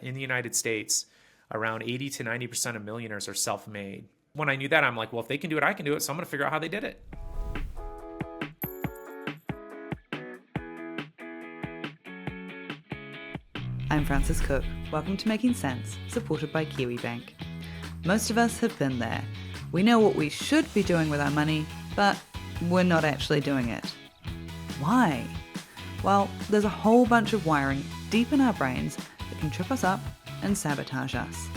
in the United States, around 80 to 90% of millionaires are self-made. When I knew that, I'm like, well, if they can do it, I can do it. So I'm going to figure out how they did it. I'm Frances Cook. Welcome to Making Sense, supported by KiwiBank. Most of us have been there. We know what we should be doing with our money, but we're not actually doing it. Why? Well, there's a whole bunch of wiring deep in our brains that can trip us up and sabotage us.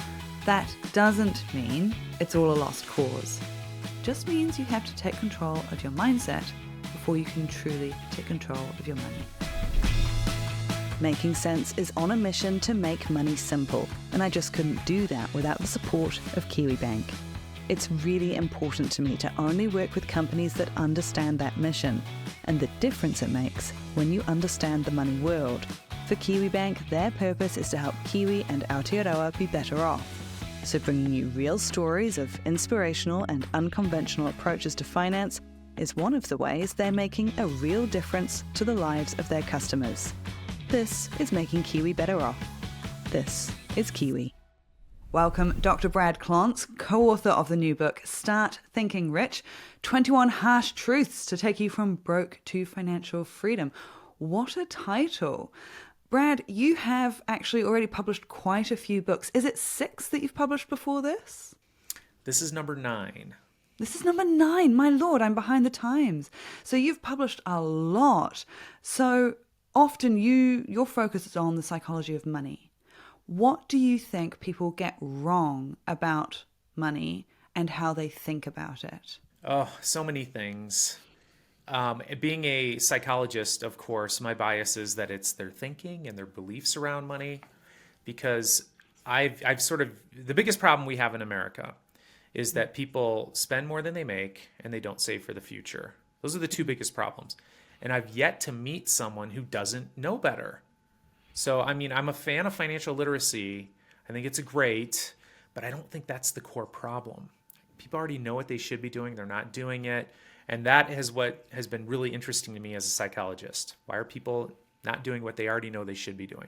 That doesn't mean it's all a lost cause. It just means you have to take control of your mindset before you can truly take control of your money. Making Sense is on a mission to make money simple, and I just couldn't do that without the support of KiwiBank. It's really important to me to only work with companies that understand that mission and the difference it makes when you understand the money world. For KiwiBank, their purpose is to help Kiwi and Aotearoa be better off. So bringing you real stories of inspirational and unconventional approaches to finance is one of the ways they're making a real difference to the lives of their customers. This is making Kiwi better off. This is Kiwi. Welcome, Dr. Brad Klontz, co-author of the new book, Start Thinking Rich, 21 Harsh Truths to Take You from Broke to Financial Freedom. What a title. Brad, you have actually already published quite a few books. Is it 6 that you've published before this? This is number 9. This is number 9. My Lord, I'm behind the times. So you've published a lot. So often your focus is on the psychology of money. What do you think people get wrong about money and how they think about it? Oh, so many things. Being a psychologist, of course, my bias is that it's their thinking and their beliefs around money, because I've sort of, the biggest problem we have in America is that people spend more than they make and they don't save for the future. Those are the 2 biggest problems. And I've yet to meet someone who doesn't know better. So, I mean, I'm a fan of financial literacy. I think it's great, but I don't think that's the core problem. People already know what they should be doing. They're not doing it. And that is what has been really interesting to me as a psychologist. Why are people not doing what they already know they should be doing?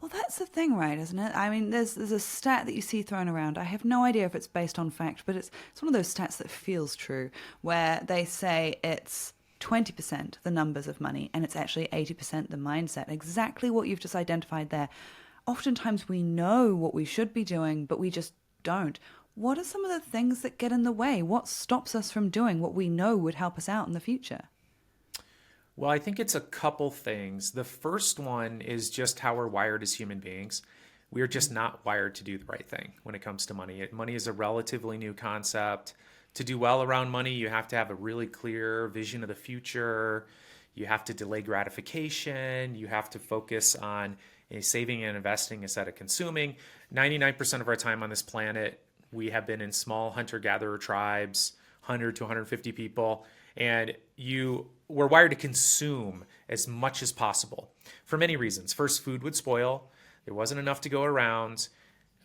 Well, that's the thing, right, isn't it? I mean, there's a stat that you see thrown around. I have no idea if it's based on fact, but it's one of those stats that feels true, where they say it's 20% the numbers of money, and it's actually 80% the mindset. Exactly what you've just identified there. Oftentimes we know what we should be doing, but we just don't. What are some of the things that get in the way? What stops us from doing what we know would help us out in the future? Well, I think it's a couple things. The first one is just how we're wired as human beings. We are just not wired to do the right thing when it comes to money. Money is a relatively new concept. To do well around money, you have to have a really clear vision of the future. You have to delay gratification. You have to focus on saving and investing instead of consuming. 99% of our time on this planet, we have been in small hunter-gatherer tribes, 100 to 150 people, and we're wired to consume as much as possible for many reasons. First, food would spoil. There wasn't enough to go around.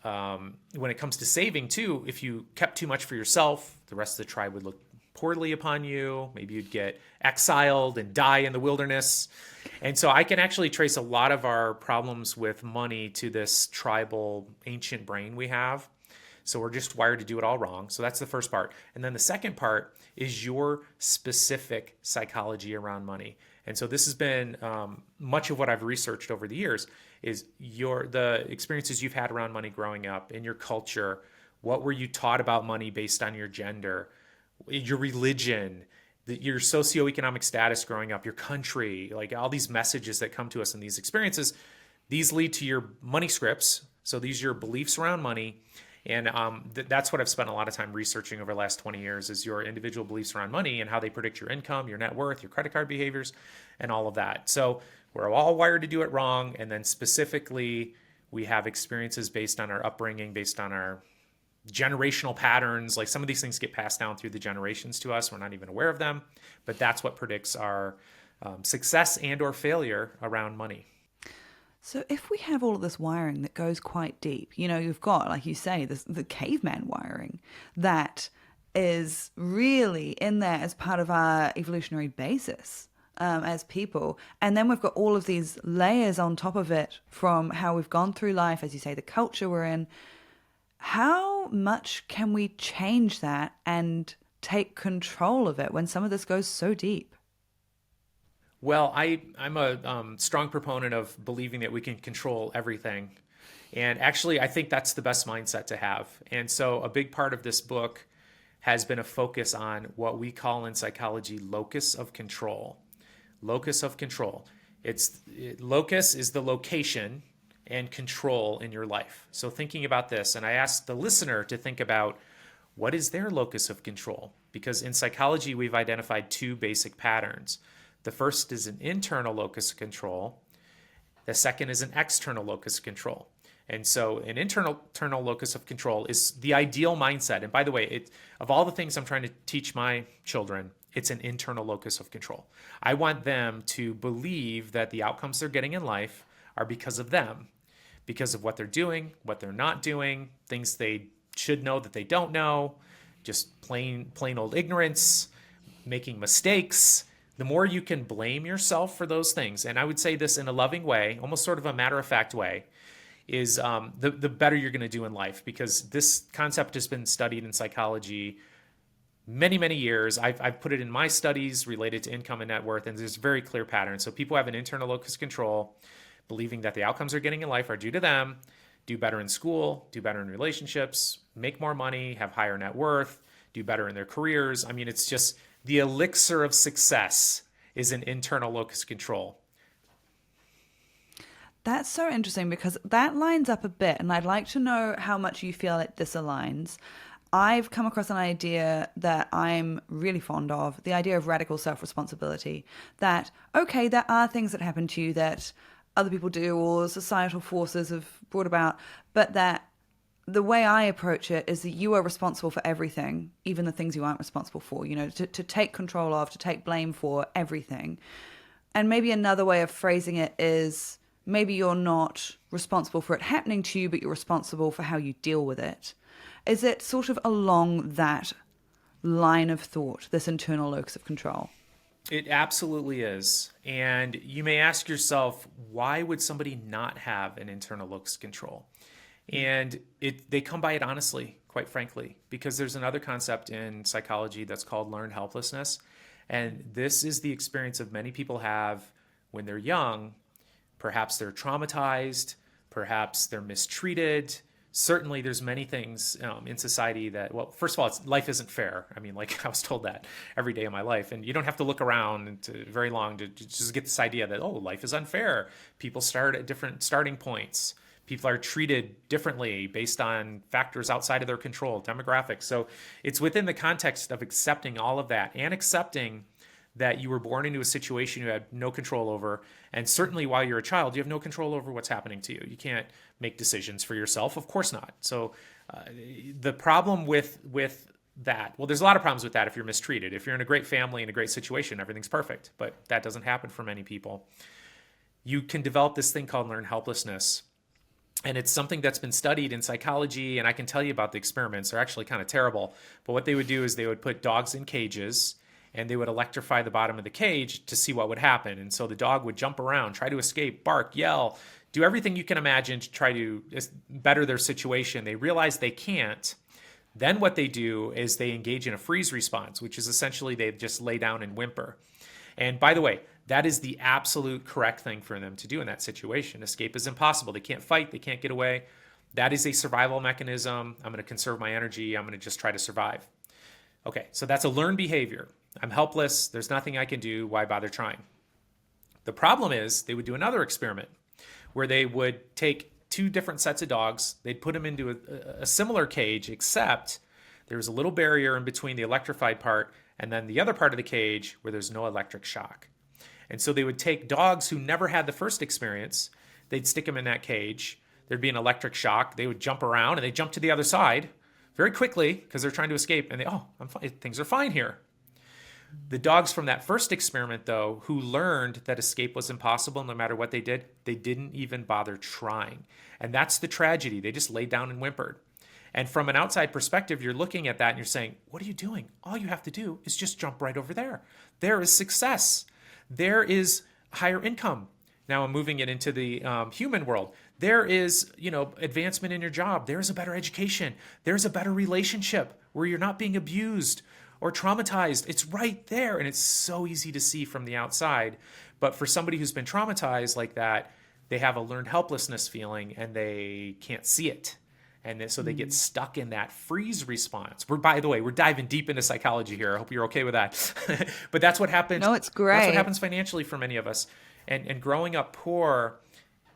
When it comes to saving too, if you kept too much for yourself, the rest of the tribe would look poorly upon you. Maybe you'd get exiled and die in the wilderness. And so I can actually trace a lot of our problems with money to this tribal ancient brain we have. So we're just wired to do it all wrong. So that's the first part. And then the second part is your specific psychology around money. And so this has been much of what I've researched over the years is the experiences you've had around money growing up, in your culture. What were you taught about money based on your gender, your religion, your socioeconomic status growing up, your country, like all these messages that come to us in these experiences. These lead to your money scripts. So these are your beliefs around money. And that's what I've spent a lot of time researching over the last 20 years is your individual beliefs around money and how they predict your income, your net worth, your credit card behaviors, and all of that. So we're all wired to do it wrong. And then specifically, we have experiences based on our upbringing, based on our generational patterns. Like some of these things get passed down through the generations to us. We're not even aware of them. But that's what predicts our success and or failure around money. So if we have all of this wiring that goes quite deep, you've got, like you say, the caveman wiring that is really in there as part of our evolutionary basis as people. And then we've got all of these layers on top of it from how we've gone through life, as you say, the culture we're in. How much can we change that and take control of it when some of this goes so deep? Well, I'm a strong proponent of believing that we can control everything. And actually, I think that's the best mindset to have. And so a big part of this book has been a focus on what we call in psychology locus of control. Locus of control. Locus is the location and control in your life. So thinking about this, and I asked the listener to think about what is their locus of control? Because in psychology, we've identified two basic patterns. The first is an internal locus of control. The second is an external locus of control. And so an internal locus of control is the ideal mindset. And by the way, of all the things I'm trying to teach my children, it's an internal locus of control. I want them to believe that the outcomes they're getting in life are because of them, because of what they're doing, what they're not doing, things they should know that they don't know, just plain old ignorance, making mistakes. The more you can blame yourself for those things, and I would say this in a loving way, almost sort of a matter-of-fact way, is the better you're going to do in life, because this concept has been studied in psychology many, many years. I've put it in my studies related to income and net worth, and there's very clear patterns. So people have an internal locus of control, believing that the outcomes they're getting in life are due to them, do better in school, do better in relationships, make more money, have higher net worth, do better in their careers. I mean, it's just the elixir of success is an internal locus of control. That's so interesting because that lines up a bit, and I'd like to know how much you feel that this aligns. I've come across an idea that I'm really fond of, the idea of radical self-responsibility. That, okay, there are things that happen to you that other people do or societal forces have brought about, but that the way I approach it is that you are responsible for everything, even the things you aren't responsible for, to take control of, to take blame for everything. And maybe another way of phrasing it is maybe you're not responsible for it happening to you, but you're responsible for how you deal with it. Is it sort of along that line of thought, this internal locus of control? It absolutely is. And you may ask yourself, why would somebody not have an internal locus of control? And they come by it honestly, quite frankly, because there's another concept in psychology that's called learned helplessness. And this is the experience of many people have when they're young. Perhaps they're traumatized, perhaps they're mistreated. Certainly there's many things in society that, well, first of all, life isn't fair. I mean, like I was told that every day of my life. And you don't have to look around very long to just get this idea that, oh, life is unfair. People start at different starting points. People are treated differently based on factors outside of their control, demographics. So it's within the context of accepting all of that and accepting that you were born into a situation you had no control over. And certainly while you're a child, you have no control over what's happening to you. You can't make decisions for yourself. Of course not. So the problem with that, well, there's a lot of problems with that if you're mistreated. If you're in a great family, in a great situation, everything's perfect. But that doesn't happen for many people. You can develop this thing called learned helplessness. And it's something that's been studied in psychology, and I can tell you about the experiments. They're actually kind of terrible. But what they would do is they would put dogs in cages, and they would electrify the bottom of the cage to see what would happen. And so the dog would jump around, try to escape, bark, yell, do everything you can imagine to try to better their situation. They realize they can't. Then what they do is they engage in a freeze response, which is essentially they just lay down and whimper. And by the way, that is the absolute correct thing for them to do in that situation. Escape is impossible. They can't fight. They can't get away. That is a survival mechanism. I'm going to conserve my energy. I'm going to just try to survive. Okay, so that's a learned behavior. I'm helpless. There's nothing I can do. Why bother trying? The problem is they would do another experiment where they would take two different sets of dogs. They'd put them into a similar cage, except there was a little barrier in between the electrified part and then the other part of the cage where there's no electric shock. And so they would take dogs who never had the first experience. They'd stick them in that cage. There'd be an electric shock. They would jump around and they jump to the other side very quickly because they're trying to escape. And I'm fine. Things are fine here. The dogs from that first experiment, though, who learned that escape was impossible no matter what they didn't even bother trying. And that's the tragedy. They just laid down and whimpered. And from an outside perspective, you're looking at that and you're saying, what are you doing? All you have to do is just jump right over there. There is success. There is higher income. Now I'm moving it into the human world. There is, advancement in your job. There's a better education. There's a better relationship where you're not being abused or traumatized. It's right there. And it's so easy to see from the outside. But for somebody who's been traumatized like that, they have a learned helplessness feeling and they can't see it. And so they get stuck in that freeze response. By the way, we're diving deep into psychology here. I hope you're okay with that. But that's what happens. No, it's great. That's what happens financially for many of us. And growing up poor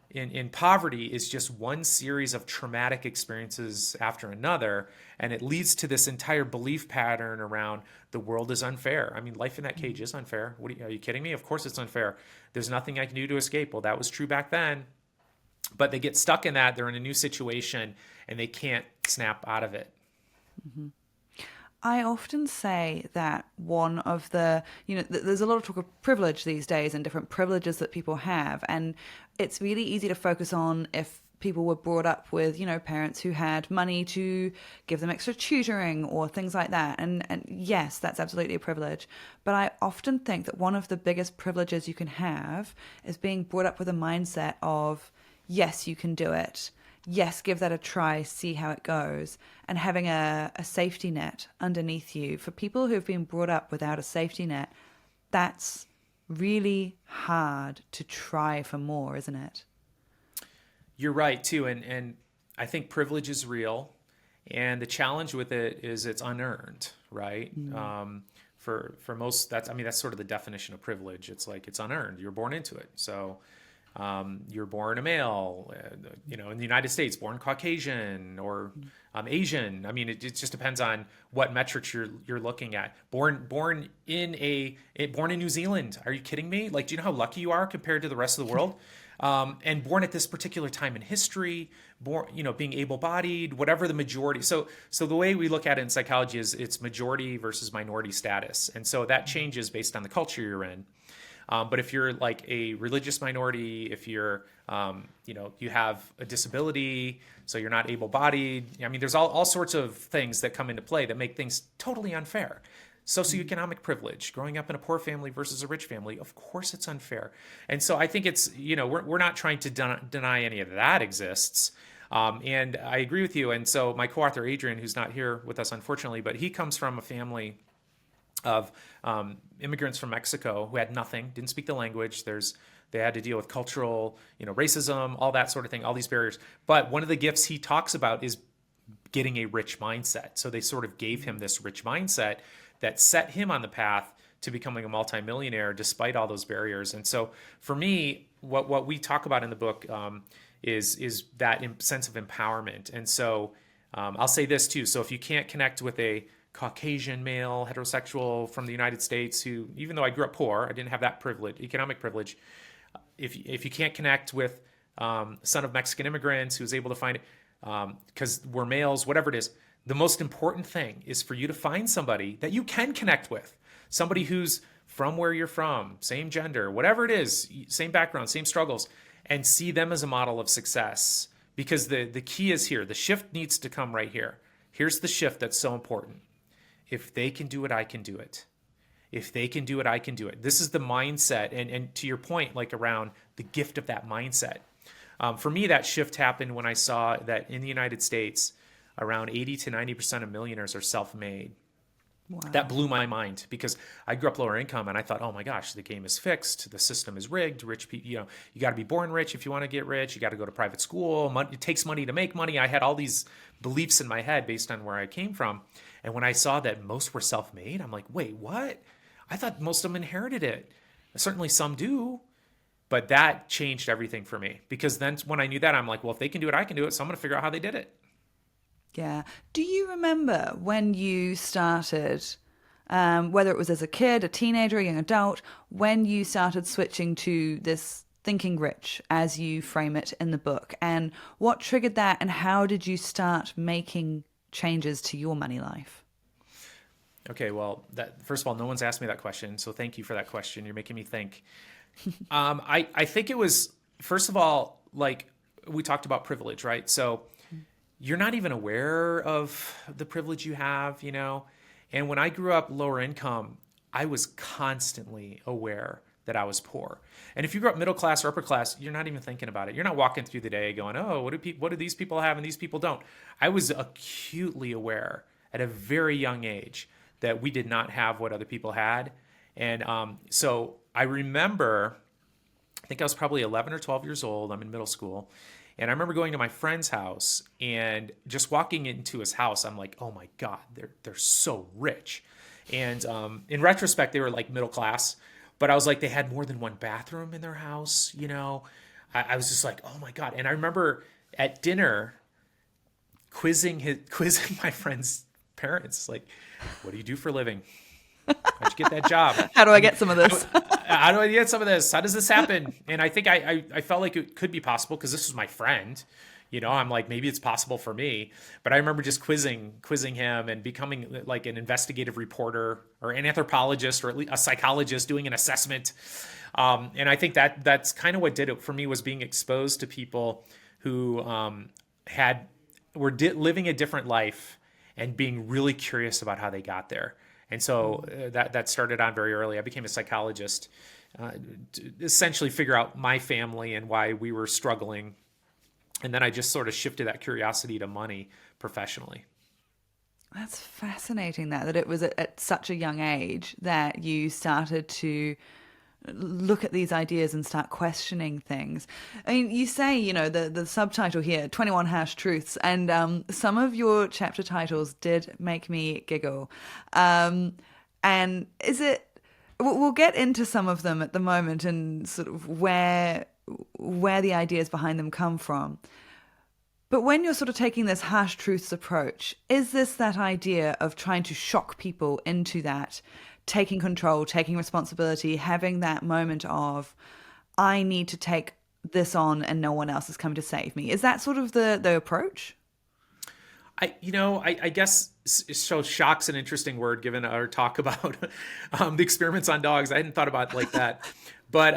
in poverty is just one series of traumatic experiences after another. And it leads to this entire belief pattern around the world is unfair. I mean, life in that cage is unfair. Are you kidding me? Of course it's unfair. There's nothing I can do to escape. Well, that was true back then. But they get stuck in that. They're in a new situation and they can't snap out of it. Mm-hmm. I often say that one of the, there's a lot of talk of privilege these days and different privileges that people have. And it's really easy to focus on if people were brought up with, parents who had money to give them extra tutoring or things like that. And yes, that's absolutely a privilege. But I often think that one of the biggest privileges you can have is being brought up with a mindset of, yes, you can do it. Yes, give that a try, see how it goes, and having a safety net underneath you. For people who have been brought up without a safety net, that's really hard to try for more, isn't it? You're right, too. And I think privilege is real. And the challenge with it is it's unearned, right? For most, that's sort of the definition of privilege. It's like it's unearned. You're born into it. So you're born a male, in the United States, born Caucasian or Asian. I mean, it just depends on what metrics you're looking at. Born in New Zealand. Are you kidding me? Like, do you know how lucky you are compared to the rest of the world? And born at this particular time in history, being able-bodied, whatever the majority. So the way we look at it in psychology is it's majority versus minority status. And so that changes based on the culture you're in. But if you're like a religious minority, if you're, you have a disability, so you're not able-bodied, I mean, there's all sorts of things that come into play that make things totally unfair. Socioeconomic privilege, growing up in a poor family versus a rich family, of course it's unfair. And so I think it's, we're not trying to deny any of that exists. And I agree with you. And so my co-author, Adrian, who's not here with us, unfortunately, but he comes from a family of immigrants from Mexico who had nothing, didn't speak the language. They had to deal with cultural, racism, all that sort of thing, all these barriers. But one of the gifts he talks about is getting a rich mindset. So they sort of gave him this rich mindset that set him on the path to becoming a multimillionaire despite all those barriers. And so for me, what we talk about in the book is that sense of empowerment. And so I'll say this too. So if you can't connect with a Caucasian male, heterosexual from the United States who, even though I grew up poor, I didn't have that privilege, economic privilege. If you can't connect with son of Mexican immigrants who's able to find it, because we're males, whatever it is, the most important thing is for you to find somebody that you can connect with, somebody who's from where you're from, same gender, whatever it is, same background, same struggles, and see them as a model of success. Because the key is here. The shift needs to come right here. Here's the shift that's so important. If they can do it, I can do it. If they can do it, I can do it. This is the mindset. And to your point, like around the gift of that mindset. For me, that shift happened when I saw that in the United States, around 80 to 90% of millionaires are self-made. Wow. That blew my mind because I grew up lower income and I thought, oh my gosh, the game is fixed. The system is rigged. Rich people, you got to be born rich if you want to get rich. You got to go to private school. It takes money to make money. I had all these beliefs in my head based on where I came from. And when I saw that most were self-made, I'm like, wait, what? I thought most of them inherited it. Certainly some do. But that changed everything for me because then when I knew that, I'm like, well, if they can do it, I can do it. So I'm going to figure out how they did it. Yeah. Do you remember when you started, whether it was as a kid, a teenager, a young adult, when you started switching to this thinking rich, as you frame it in the book, and what triggered that, and how did you start making changes to your money life? Okay, well, first of all, no one's asked me that question, so thank you for that question. You're making me think. I think it was, first of all, like we talked about privilege, right? So you're not even aware of the privilege you have, And when I grew up lower income, I was constantly aware that I was poor. And if you grew up middle class or upper class, you're not even thinking about it. You're not walking through the day going, oh, what do these people have and these people don't? I was acutely aware at a very young age that we did not have what other people had. And so I remember, I think I was probably 11 or 12 years old. I'm in middle school. And I remember going to my friend's house and just walking into his house. I'm like, oh my God, they're so rich. And in retrospect, they were like middle class. But I was like, they had more than one bathroom in their house, you know. I was just like, oh my God. And I remember at dinner quizzing my friend's parents, like, what do you do for a living? How'd you get that job? How do I get some of this? How do I get some of this? How does this happen? And I think I felt like it could be possible because this was my friend. You know, I'm like, maybe it's possible for me. But I remember just quizzing him and becoming like an investigative reporter or an anthropologist or at least a psychologist doing an assessment. And I think that's kind of what did it for me, was being exposed to people who were living a different life and being really curious about how they got there. And so that started on very early. I became a psychologist to essentially figure out my family and why we were struggling. And then I just sort of shifted that curiosity to money professionally. That's fascinating that it was at such a young age that you started to look at these ideas and start questioning things. I mean, you say, you know, the subtitle here, 21 Harsh Truths, and some of your chapter titles did make me giggle. And we'll get into some of them at the moment and sort of where the ideas behind them come from. But when you're sort of taking this harsh truths approach, is this that idea of trying to shock people into that, taking control, taking responsibility, having that moment of, I need to take this on and no one else is coming to save me? Is that sort of the approach? I guess so. Shock's an interesting word given our talk about the experiments on dogs. I hadn't thought about it like that, but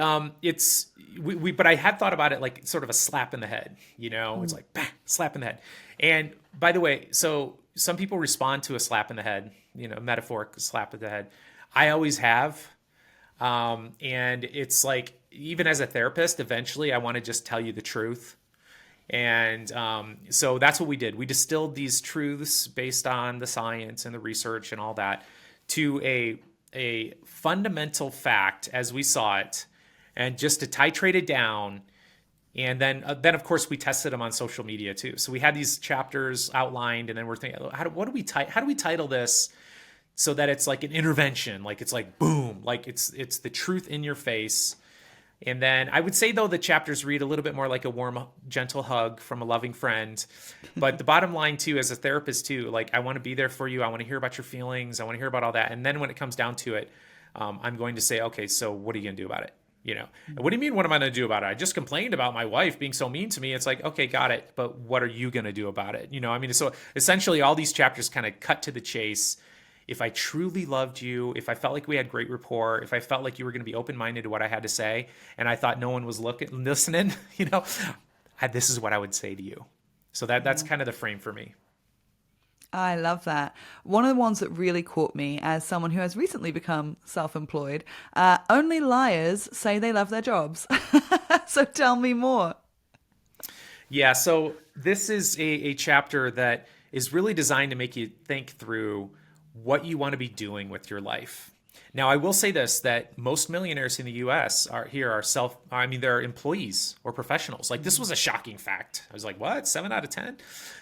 but I had thought about it like sort of a slap in the head. You know, it's like bah, slap in the head. And by the way, so some people respond to a slap in the head. You know, metaphoric slap in the head. I always have, and it's like even as a therapist, eventually I want to just tell you the truth. And so that's what we did. We distilled these truths based on the science and the research and all that to a fundamental fact as we saw it, and just to titrate it down. And then of course we tested them on social media too. So we had these chapters outlined, and then we're thinking, how do we title this so that it's like an intervention, like it's like boom, like it's the truth in your face. And then I would say, though, the chapters read a little bit more like a warm, gentle hug from a loving friend. But the bottom line, too, as a therapist, too, like I want to be there for you. I want to hear about your feelings. I want to hear about all that. And then when it comes down to it, I'm going to say, okay, so what are you going to do about it? You know, what do you mean, what am I going to do about it? I just complained about my wife being so mean to me. It's like, okay, got it. But what are you going to do about it? You know, I mean, so essentially all these chapters kind of cut to the chase. If I truly loved you, if I felt like we had great rapport, if I felt like you were going to be open-minded to what I had to say, and I thought no one was listening, you know, this is what I would say to you. So that's kind of the frame for me. I love that. One of the ones that really caught me as someone who has recently become self-employed, only liars say they love their jobs. So tell me more. Yeah, so this is a chapter that is really designed to make you think through what you want to be doing with your life. Now, I will say this, that most millionaires in the US they're employees or professionals. Like, this was a shocking fact. I was like, what? 7 out of 10?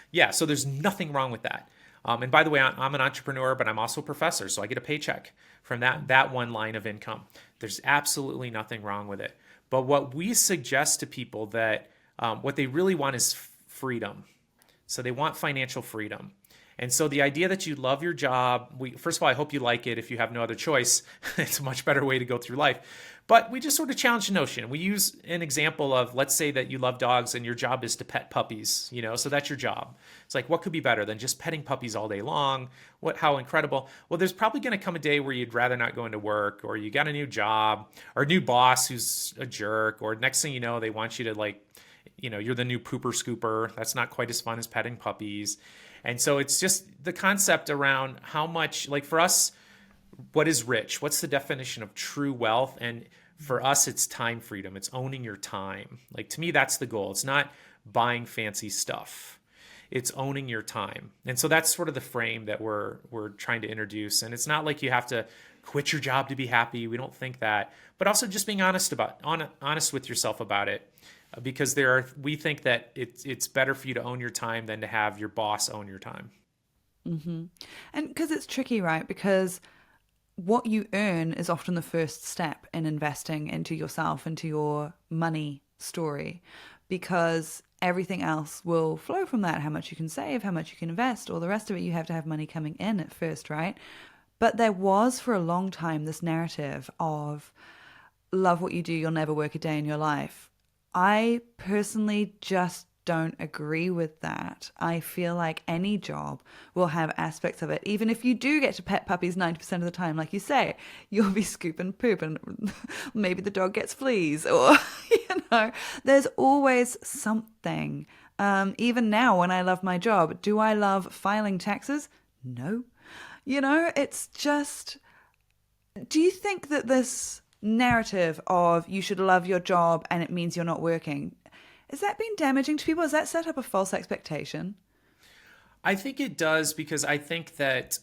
Yeah, so there's nothing wrong with that. And by the way, I'm an entrepreneur, but I'm also a professor, so I get a paycheck from that one line of income. There's absolutely nothing wrong with it. But what we suggest to people that what they really want is freedom. So they want financial freedom. And so the idea that you love your job, first of all, I hope you like it. If you have no other choice, it's a much better way to go through life. But we just sort of challenge the notion. We use an example of, let's say that you love dogs and your job is to pet puppies, you know, so that's your job. It's like, what could be better than just petting puppies all day long? How incredible. Well, there's probably going to come a day where you'd rather not go into work, or you got a new job, or a new boss who's a jerk, or next thing you know, they want you to, like, you know, you're the new pooper scooper. That's not quite as fun as petting puppies. And so it's just the concept around how much, like for us, what is rich? What's the definition of true wealth? And For us, it's time freedom. It's owning your time. Like, to me, that's the goal. It's not buying fancy stuff. It's owning your time. And so that's sort of the frame that we're trying to introduce. And it's not like you have to quit your job to be happy. We don't think that. But also just being honest with yourself about it. Because we think that it's better for you to own your time than to have your boss own your time. Mm-hmm. And because it's tricky, right? Because what you earn is often the first step in investing into yourself, into your money story, because everything else will flow from that. How much you can save, how much you can invest, all the rest of it, you have to have money coming in at first, right? But there was for a long time this narrative of love what you do, you'll never work a day in your life. I personally just don't agree with that. I feel like any job will have aspects of it. Even if you do get to pet puppies 90% of the time, like you say, you'll be scooping poop and maybe the dog gets fleas or, there's always something. Even now when I love my job, do I love filing taxes? No. It's just, do you think that this narrative of you should love your job and it means you're not working, has that been damaging to people? Has that set up a false expectation? I think it does, because I think that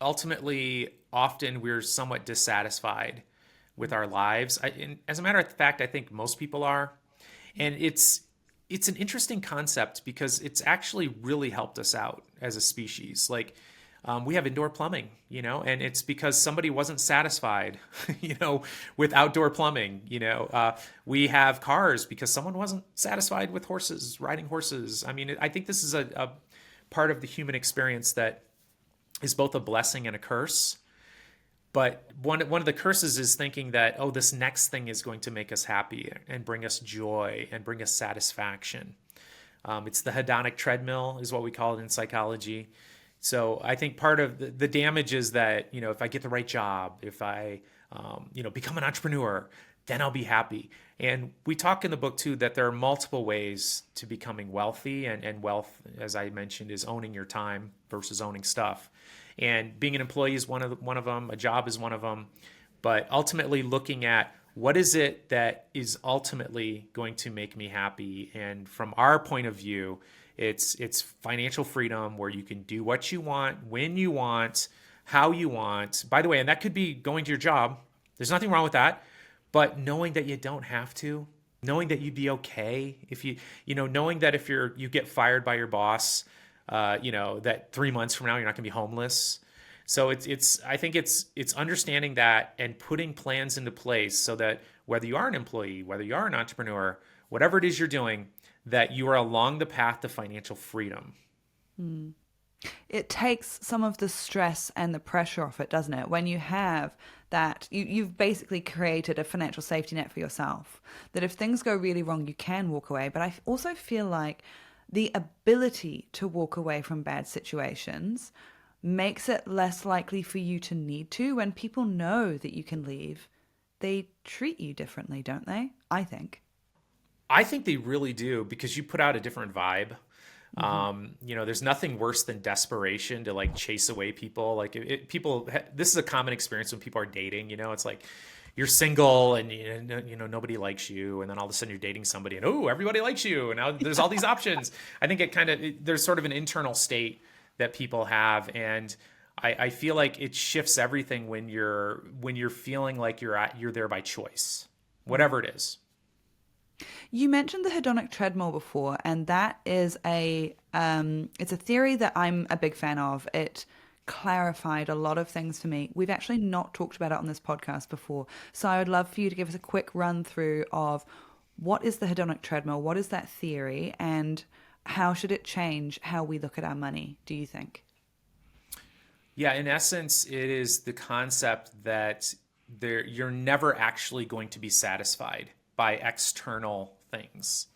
ultimately, often we're somewhat dissatisfied with our lives. As a matter of fact, I think most people are. And it's an interesting concept because it's actually really helped us out as a species. Like, we have indoor plumbing, and it's because somebody wasn't satisfied, with outdoor plumbing. We have cars because someone wasn't satisfied with riding horses. I mean, I think this is a part of the human experience that is both a blessing and a curse. But one of the curses is thinking that, this next thing is going to make us happy and bring us joy and bring us satisfaction. It's the hedonic treadmill is what we call it in psychology. So I think part of the damage is that, if I get the right job, if I, become an entrepreneur, then I'll be happy. And we talk in the book too, that there are multiple ways to becoming wealthy, and wealth, as I mentioned, is owning your time versus owning stuff. And being an employee is one of them. A job is one of them. But ultimately looking at what is it that is ultimately going to make me happy. And from our point of view, it's financial freedom, where you can do what you want, when you want, how you want. By the way, and that could be going to your job. There's nothing wrong with that. But knowing that you don't have to, knowing that you'd be okay if knowing that if you get fired by your boss, that 3 months from now you're not going to be homeless. So I think it's understanding that and putting plans into place so that whether you are an employee, whether you are an entrepreneur, whatever it is you're doing, that you are along the path to financial freedom. It takes some of the stress and the pressure off it, doesn't it? When you have that, you've basically created a financial safety net for yourself, that if things go really wrong, you can walk away. But I also feel like the ability to walk away from bad situations makes it less likely for you to need to. When people know that you can leave, they treat you differently, don't they? I think they really do, because you put out a different vibe. There's nothing worse than desperation to like chase away people. Like this is a common experience when people are dating, it's like you're single and, nobody likes you. And then all of a sudden you're dating somebody and, everybody likes you. And now there's all these options. I think there's sort of an internal state that people have. And I feel like it shifts everything when you're feeling like you're there by choice, whatever it is. You mentioned the hedonic treadmill before, and that is it's a theory that I'm a big fan of. It clarified a lot of things for me. We've actually not talked about it on this podcast before, so I would love for you to give us a quick run through of what is the hedonic treadmill, what is that theory, and how should it change how we look at our money, do you think? Yeah, in essence, it is the concept that you're never actually going to be satisfied by external things.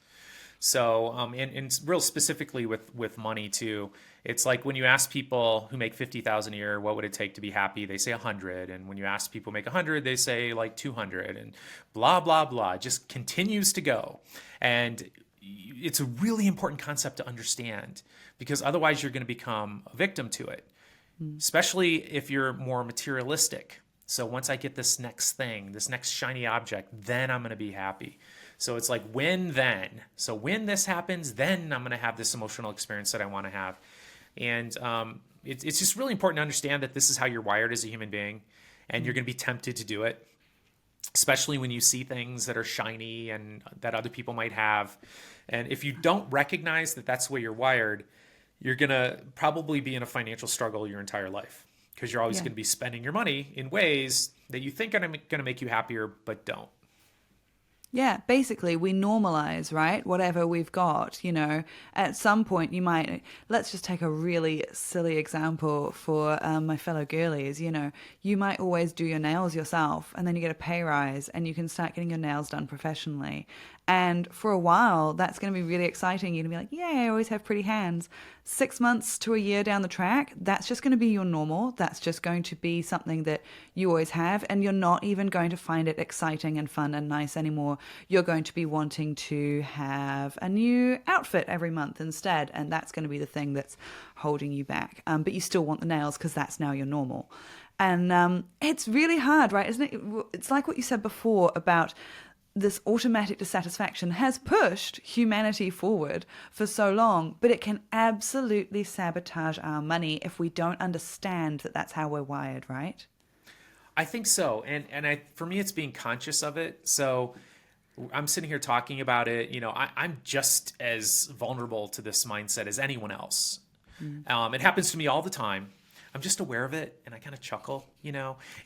So, and real specifically with money too, it's like when you ask people who make $50,000 a year, what would it take to be happy? They say 100. And when you ask people who make 100, they say like 200 and blah, blah, blah. It just continues to go. And it's a really important concept to understand, because otherwise you're going to become a victim to it, especially if you're more materialistic. So once I get this next thing, this next shiny object, then I'm going to be happy. So it's like when then. So when this happens, then I'm going to have this emotional experience that I want to have. And it's just really important to understand that this is how you're wired as a human being, and you're going to be tempted to do it, especially when you see things that are shiny and that other people might have. And if you don't recognize that that's the way you're wired, you're going to probably be in a financial struggle your entire life, because you're always going to be spending your money in ways that you think are going to make you happier, but don't. Yeah, basically we normalize, right? Whatever we've got, at some point you might, let's just take a really silly example for my fellow girlies, you might always do your nails yourself, and then you get a pay rise and you can start getting your nails done professionally. And for a while, that's going to be really exciting. You're going to be like, yay, I always have pretty hands. 6 months to a year down the track, that's just going to be your normal. That's just going to be something that you always have. And you're not even going to find it exciting and fun and nice anymore. You're going to be wanting to have a new outfit every month instead. And that's going to be the thing that's holding you back. But you still want the nails because that's now your normal. And it's really hard, right? Isn't it? It's like what you said before about this automatic dissatisfaction has pushed humanity forward for so long, but it can absolutely sabotage our money if we don't understand that that's how we're wired, right? I think so. And for me, it's being conscious of it. So I'm sitting here talking about it. I'm just as vulnerable to this mindset as anyone else. It happens to me all the time. I'm just aware of it, and I kind of chuckle,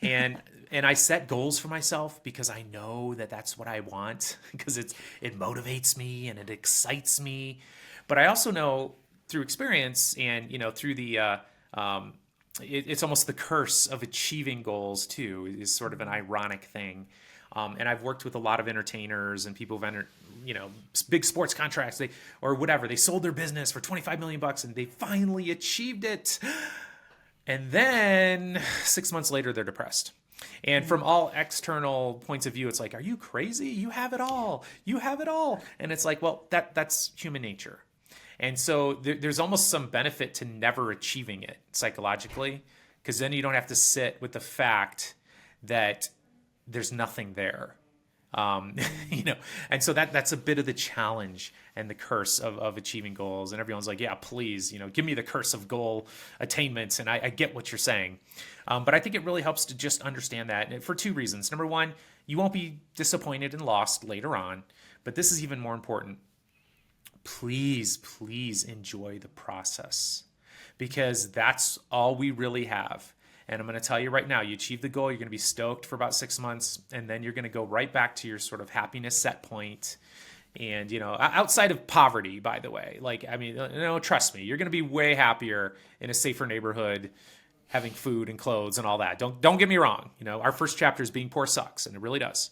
and I set goals for myself because I know that that's what I want, because it motivates me and it excites me. But I also know through experience and through the it's almost the curse of achieving goals too, is sort of an ironic thing. And I've worked with a lot of entertainers and people who've entered, big sports contracts, or whatever. They sold their business for $25 million and they finally achieved it. And then 6 months later, they're depressed. And from all external points of view, it's like, are you crazy? You have it all. You have it all. And it's like, well, that's human nature. And so there's almost some benefit to never achieving it psychologically, because then you don't have to sit with the fact that there's nothing there. And so that's a bit of the challenge and the curse of achieving goals. And everyone's like, yeah, please, give me the curse of goal attainments. And I get what you're saying. But I think it really helps to just understand that for two reasons. Number one, you won't be disappointed and lost later on. But this is even more important. Please enjoy the process, because that's all we really have. And I'm going to tell you right now, you achieve the goal, you're going to be stoked for about 6 months, and then you're going to go right back to your sort of happiness set point. And, outside of poverty, by the way, trust me, you're going to be way happier in a safer neighborhood, having food and clothes and all that. Don't get me wrong. Our first chapter is being poor sucks, and it really does.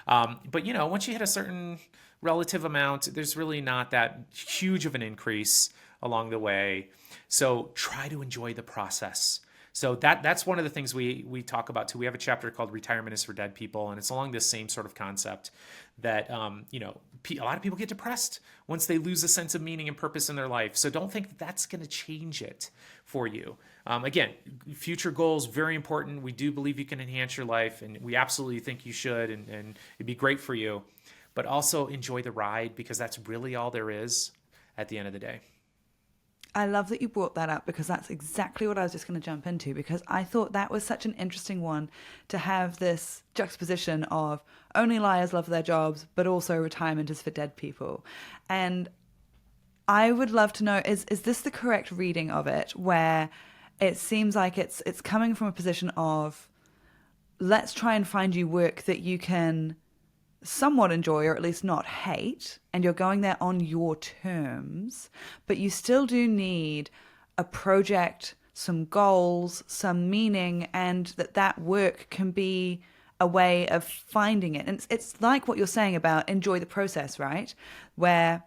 But once you hit a certain relative amount, there's really not that huge of an increase along the way. So try to enjoy the process. So that's one of the things we talk about too. We have a chapter called Retirement is for Dead People, and it's along this same sort of concept that, a lot of people get depressed once they lose a sense of meaning and purpose in their life. So don't think that's going to change it for you. Again, future goals, very important. We do believe you can enhance your life, and we absolutely think you should, and it'd be great for you. But also enjoy the ride, because that's really all there is at the end of the day. I love that you brought that up, because that's exactly what I was just going to jump into, because I thought that was such an interesting one to have this juxtaposition of only liars love their jobs, but also retirement is for dead people. And I would love to know, is this the correct reading of it, where it seems like it's coming from a position of, let's try and find you work that you can somewhat enjoy, or at least not hate, and you're going there on your terms, but you still do need a project, some goals, some meaning, and that work can be a way of finding it. And it's like what you're saying about enjoy the process, right? Where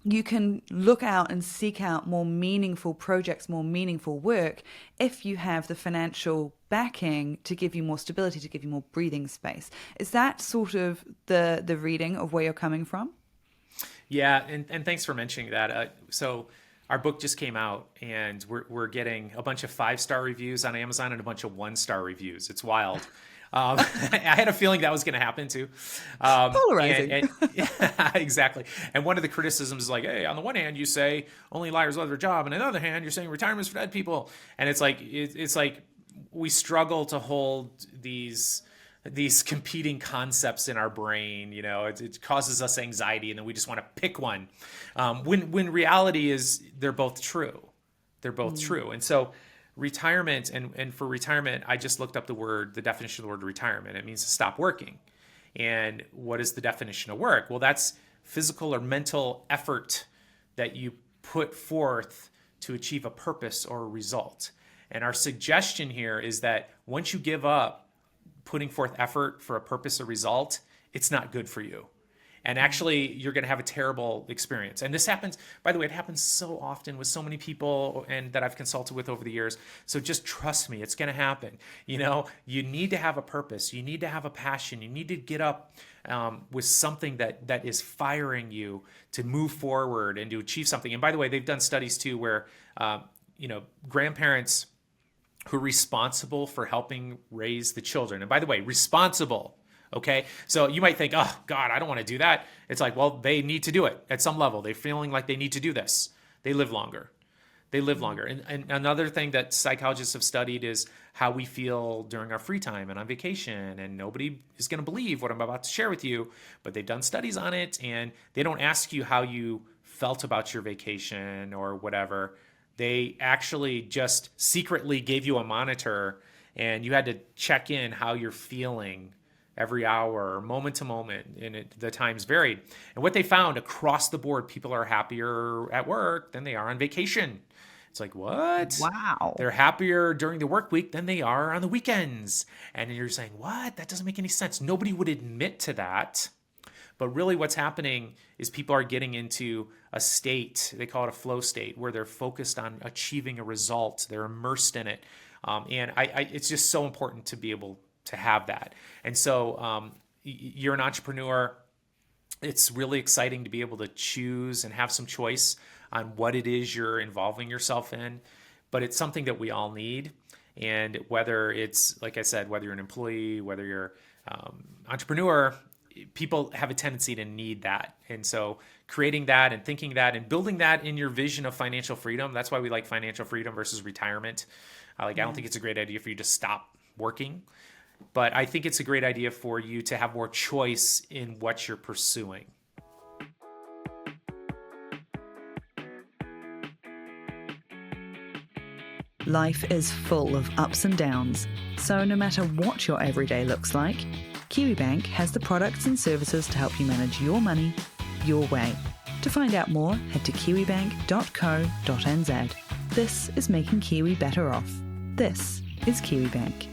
you can look out and seek out more meaningful projects, more meaningful work, if you have the financial backing to give you more stability, to give you more breathing space. Is that sort of the reading of where you're coming from? Yeah, and thanks for mentioning that. So our book just came out, and we're getting a bunch of 5-star reviews on Amazon and a bunch of 1-star reviews. It's wild. I had a feeling that was going to happen too. Polarizing. Yeah, exactly. And one of the criticisms is like, hey, on the one hand, you say only liars love their job, and on the other hand, you're saying retirement's for dead people. And it's like we struggle to hold these competing concepts in our brain. It causes us anxiety, and then we just want to pick one. When reality is they're both true. They're both true. And so retirement, and for retirement, I just looked up the definition of the word retirement. It means to stop working. And what is the definition of work? Well, that's physical or mental effort that you put forth to achieve a purpose or a result. And our suggestion here is that once you give up putting forth effort for a purpose or result, it's not good for you. And actually, you're going to have a terrible experience. And this happens, by the way, it happens so often with so many people and that I've consulted with over the years. So just trust me, it's going to happen. You need to have a purpose. You need to have a passion. You need to get up with something that is firing you to move forward and to achieve something. And by the way, they've done studies too where, grandparents who are responsible for helping raise the children. And by the way, responsible. Okay. So you might think, oh God, I don't want to do that. It's like, well, they need to do it at some level. They're feeling like they need to do this. They live longer. And another thing that psychologists have studied is how we feel during our free time and on vacation. And nobody is going to believe what I'm about to share with you, but they've done studies on it, and they don't ask you how you felt about your vacation or whatever. They actually just secretly gave you a monitor, and you had to check in how you're feeling every hour, moment to moment, and the times varied. And what they found across the board, people are happier at work than they are on vacation. It's like, what? Wow. They're happier during the work week than they are on the weekends. And you're saying, what? That doesn't make any sense. Nobody would admit to that. But really what's happening is people are getting into a state, they call it a flow state, where they're focused on achieving a result. They're immersed in it. And it's just so important to be able to have that. And so you're an entrepreneur. It's really exciting to be able to choose and have some choice on what it is you're involving yourself in. But it's something that we all need. And whether it's, like I said, whether you're an employee, whether you're entrepreneur, people have a tendency to need that. And so creating that and thinking that and building that in your vision of financial freedom, that's why we like financial freedom versus retirement. I don't think it's a great idea for you to stop working, but I think it's a great idea for you to have more choice in what you're pursuing. Life is full of ups and downs, so no matter what your everyday looks like, KiwiBank has the products and services to help you manage your money your way. To find out more, head to kiwibank.co.nz. This is making Kiwi better off. This is KiwiBank.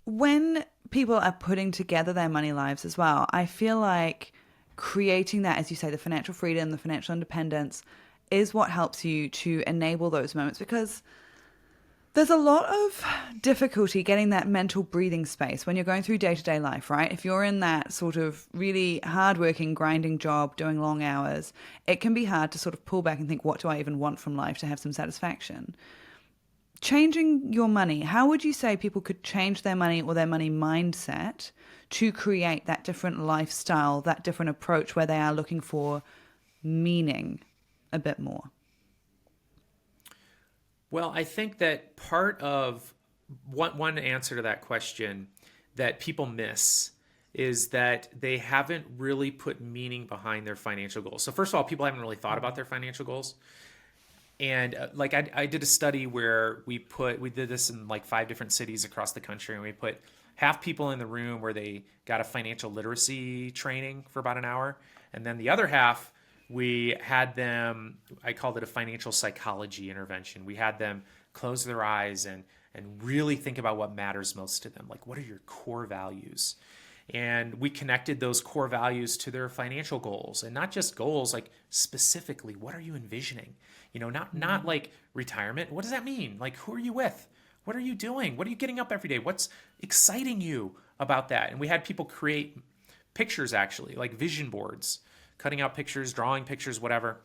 When people are putting together their money lives as well, I feel like creating that, as you say, the financial freedom, the financial independence, is what helps you to enable those moments, because there's a lot of difficulty getting that mental breathing space when you're going through day-to-day life, right? If you're in that sort of really hardworking, grinding job, doing long hours, it can be hard to sort of pull back and think, what do I even want from life to have some satisfaction? Changing your money, how would you say people could change their money or their money mindset to create that different lifestyle, that different approach where they are looking for meaning a bit more? Well, I think that part of one answer to that question that people miss is that they haven't really put meaning behind their financial goals. So first of all, people haven't really thought about their financial goals. And I did a study where we did this in like 5 different cities across the country, and we put half people in the room where they got a financial literacy training for about an hour. And then the other half, we had them, I called it a financial psychology intervention. We had them close their eyes and really think about what matters most to them. Like, what are your core values? And we connected those core values to their financial goals, and not just goals, like specifically, what are you envisioning? Not like retirement. What does that mean? Like, who are you with? What are you doing? What are you getting up every day? What's exciting you about that? And we had people create pictures, actually, like vision boards, cutting out pictures, drawing pictures, whatever.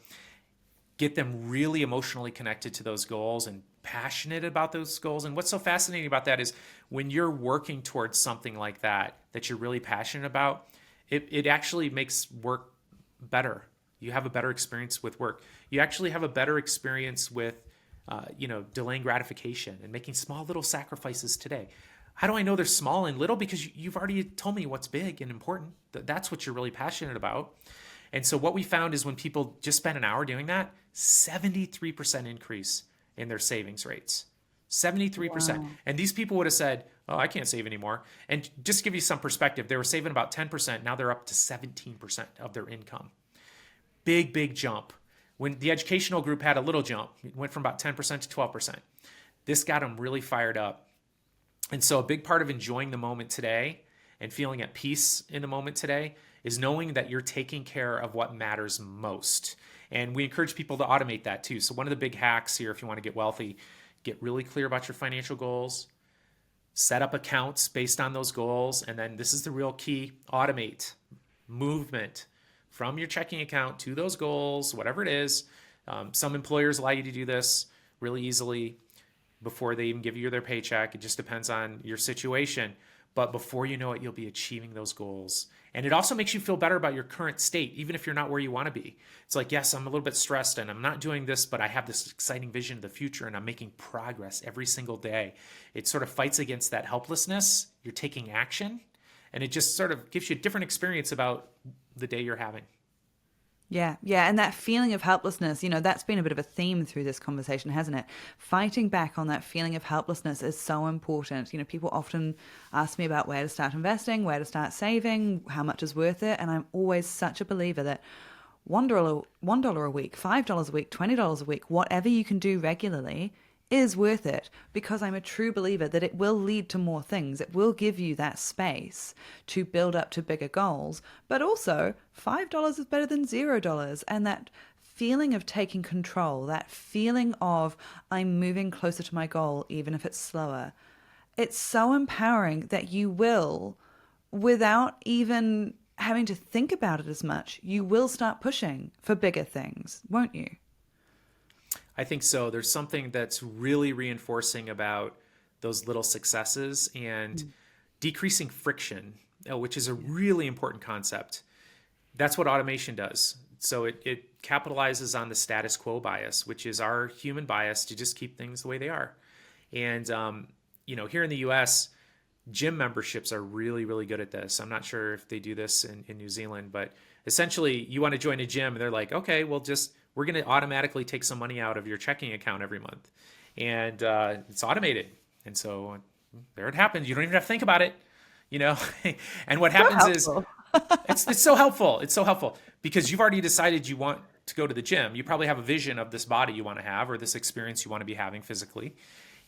get them really emotionally connected to those goals and passionate about those goals. And what's so fascinating about that is when you're working towards something like that you're really passionate about, it actually makes work better. You have a better experience with work. You actually have a better experience with, delaying gratification and making small little sacrifices today. How do I know they're small and little? Because you've already told me what's big and important. That's what you're really passionate about. And so what we found is when people just spend an hour doing that, 73% increase in their savings rates. 73%. Wow. And these people would have said, oh, I can't save anymore. And just to give you some perspective, they were saving about 10%. Now they're up to 17% of their income. Big, big jump. When the educational group had a little jump, it went from about 10% to 12%. This got them really fired up. And so a big part of enjoying the moment today and feeling at peace in the moment today is knowing that you're taking care of what matters most. And we encourage people to automate that too. So one of the big hacks here, if you want to get wealthy, get really clear about your financial goals, set up accounts based on those goals, and then this is the real key, automate movement from your checking account to those goals, whatever it is. Some employers allow you to do this really easily before they even give you their paycheck. It just depends on your situation. But before you know it, you'll be achieving those goals. And it also makes you feel better about your current state, even if you're not where you want to be. It's like, yes, I'm a little bit stressed and I'm not doing this, but I have this exciting vision of the future and I'm making progress every single day. It sort of fights against that helplessness. You're taking action, and it just sort of gives you a different experience about the day you're having. Yeah. And that feeling of helplessness, that's been a bit of a theme through this conversation, hasn't it? Fighting back on that feeling of helplessness is so important. People often ask me about where to start investing, where to start saving, how much is worth it. And I'm always such a believer that $1 a week, $5 a week, $20 a week, whatever you can do regularly is worth it, because I'm a true believer that it will lead to more things. It will give you that space to build up to bigger goals. But also, $5 is better than $0. And that feeling of taking control, that feeling of I'm moving closer to my goal, even if it's slower, it's so empowering that you will, without even having to think about it as much, you will start pushing for bigger things, won't you? I think so. There's something that's really reinforcing about those little successes and decreasing friction, which is a really important concept. That's what automation does. So it capitalizes on the status quo bias, which is our human bias to just keep things the way they are. And, here in the US, gym memberships are really, really good at this. I'm not sure if they do this in New Zealand, but essentially you want to join a gym and they're like, okay, we're going to automatically take some money out of your checking account every month. And it's automated. And so there it happens. You don't even have to think about it, And what happens is it's so helpful. It's so helpful because you've already decided you want to go to the gym. You probably have a vision of this body you want to have or this experience you want to be having physically.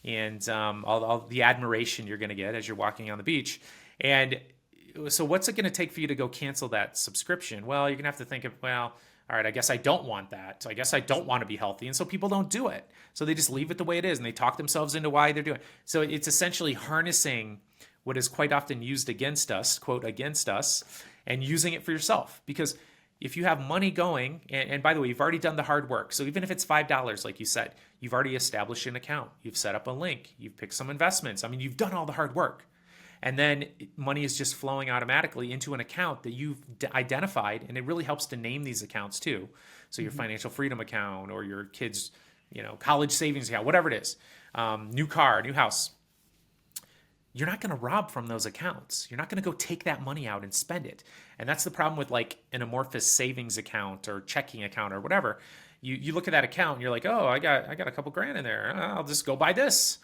And all the admiration you're going to get as you're walking on the beach. And so what's it going to take for you to go cancel that subscription? Well, you're going to have to think of, all right, I guess I don't want that. So I guess I don't want to be healthy. And so people don't do it. So they just leave it the way it is and they talk themselves into why they're doing it. So it's essentially harnessing what is quite often used against us, quote, against us, and using it for yourself. Because if you have money going, and by the way, you've already done the hard work. So even if it's $5, like you said, you've already established an account. You've set up a link. You've picked some investments. I mean, you've done all the hard work. And then money is just flowing automatically into an account that you've identified. And it really helps to name these accounts too. So your financial freedom account or your kids, college savings account, whatever it is, new car, new house. You're not going to rob from those accounts. You're not going to go take that money out and spend it. And that's the problem with like an amorphous savings account or checking account or whatever. You look at that account and you're like, oh, I got a couple grand in there. I'll just go buy this.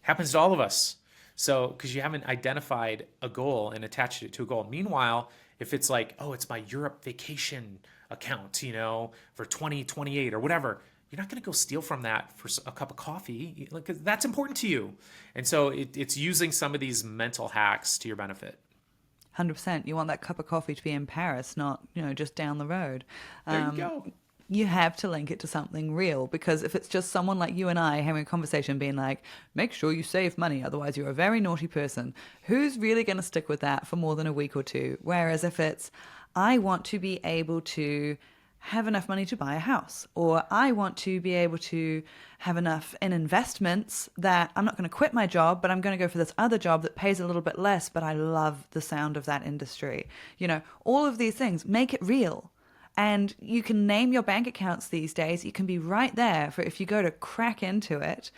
Happens to all of us. So, because you haven't identified a goal and attached it to a goal. Meanwhile, if it's like, oh, it's my Europe vacation account, for 2028 or whatever, you're not going to go steal from that for a cup of coffee. Because that's important to you. And so it's using some of these mental hacks to your benefit. 100%. You want that cup of coffee to be in Paris, not, just down the road. There you go. You have to link it to something real, because if it's just someone like you and I having a conversation being like, make sure you save money, otherwise you're a very naughty person, who's really going to stick with that for more than a week or two? Whereas if it's, I want to be able to have enough money to buy a house, or I want to be able to have enough in investments that I'm not going to quit my job, but I'm going to go for this other job that pays a little bit less, but I love the sound of that industry. All of these things, make it real. And you can name your bank accounts these days. You can be right there for if you go to crack into it,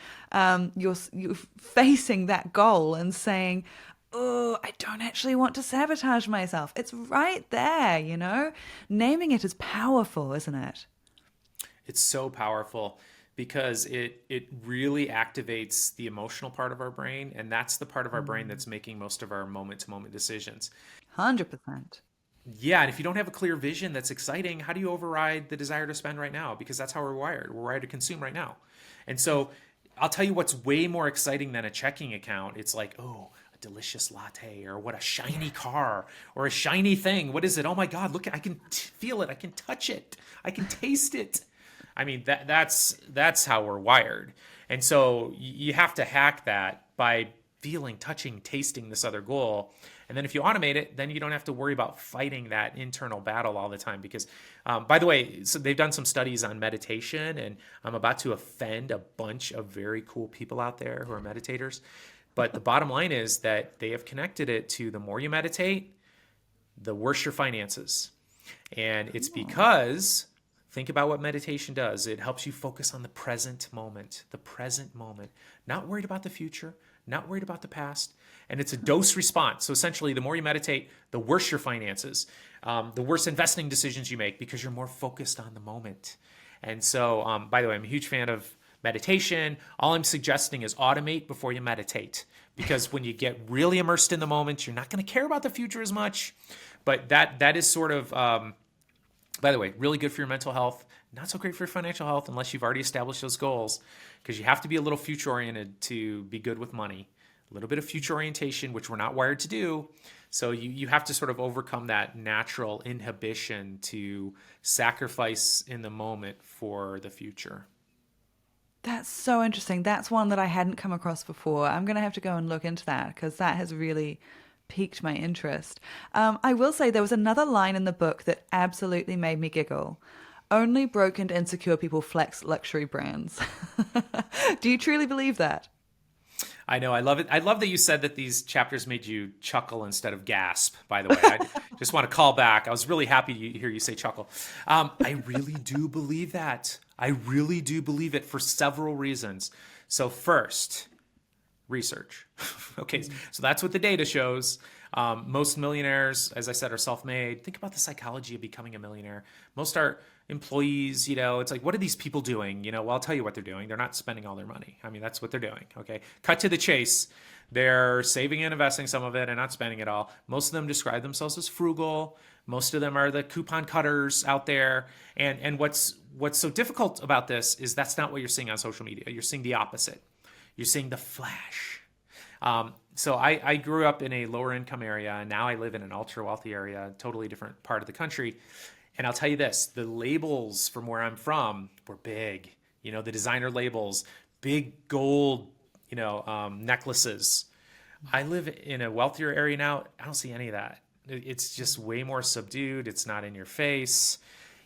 you're facing that goal and saying, oh, I don't actually want to sabotage myself. It's right there. Naming it is powerful, isn't it? It's so powerful because it really activates the emotional part of our brain, and that's the part of our brain that's making most of our moment-to-moment decisions. 100%. Yeah, and if you don't have a clear vision that's exciting, how do you override the desire to spend right now? Because that's how we're wired. We're wired to consume right now. And so I'll tell you what's way more exciting than a checking account. It's like, oh, a delicious latte, or what, a shiny car, or a shiny thing. What is it? Oh my God, look, I can feel it. I can touch it. I can taste it. I mean, that's how we're wired. And so you have to hack that by feeling, touching, tasting this other goal. And then if you automate it, then you don't have to worry about fighting that internal battle all the time. Because, by the way, so they've done some studies on meditation, and I'm about to offend a bunch of very cool people out there who are meditators. But the bottom line is that they have connected it to the more you meditate, the worse your finances. And it's because, think about what meditation does. It helps you focus on the present moment, not worried about the future, not worried about the past. And it's a dose response. So essentially, the more you meditate, the worse your finances, the worse investing decisions you make, because you're more focused on the moment. And so, by the way, I'm a huge fan of meditation. All I'm suggesting is automate before you meditate, because when you get really immersed in the moment, you're not going to care about the future as much. But that is sort of, by the way, really good for your mental health. Not so great for your financial health unless you've already established those goals, because you have to be a little future oriented to be good with money. A little bit of future orientation, which we're not wired to do. So you have to sort of overcome that natural inhibition to sacrifice in the moment for the future. That's so interesting. That's one that I hadn't come across before. I'm going to have to go and look into that, because that has really piqued my interest. I will say there was another line in the book that absolutely made me giggle. Only broke and insecure people flex luxury brands. Do you truly believe that? I know. I love it. I love that you said that these chapters made you chuckle instead of gasp, by the way. I just want to call back. I was really happy to hear you say chuckle. I really do believe that. I really do believe it for several reasons. So first, research. Okay, so that's what the data shows. Most millionaires, as I said, are self-made. Think about the psychology of becoming a millionaire. Most are employees, it's like, what are these people doing? Well, I'll tell you what they're doing. They're not spending all their money. I mean, that's what they're doing. Okay. Cut to the chase. They're saving and investing some of it and not spending it all. Most of them describe themselves as frugal. Most of them are the coupon cutters out there. And what's so difficult about this is that's not what you're seeing on social media. You're seeing the opposite. You're seeing the flash. So I grew up in a lower income area, and now I live in an ultra wealthy area, totally different part of the country. And I'll tell you this, the labels from where I'm from were big, the designer labels, big gold, necklaces. I live in a wealthier area now. I don't see any of that. It's just way more subdued. It's not in your face.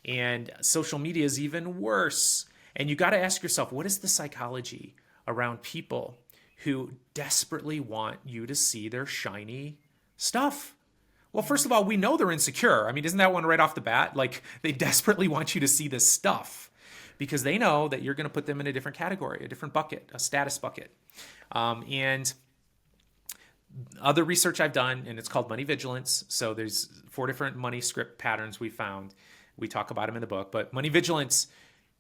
And social media is even worse. And you got to ask yourself, what is the psychology around people who desperately want you to see their shiny stuff? Well, first of all, we know they're insecure. I mean, isn't that one right off the bat? Like, they desperately want you to see this stuff because they know that you're going to put them in a different category, a different bucket, a status bucket. And other research I've done, and it's called money vigilance. So there's 4 different money script patterns we found. We talk about them in the book. But money vigilance,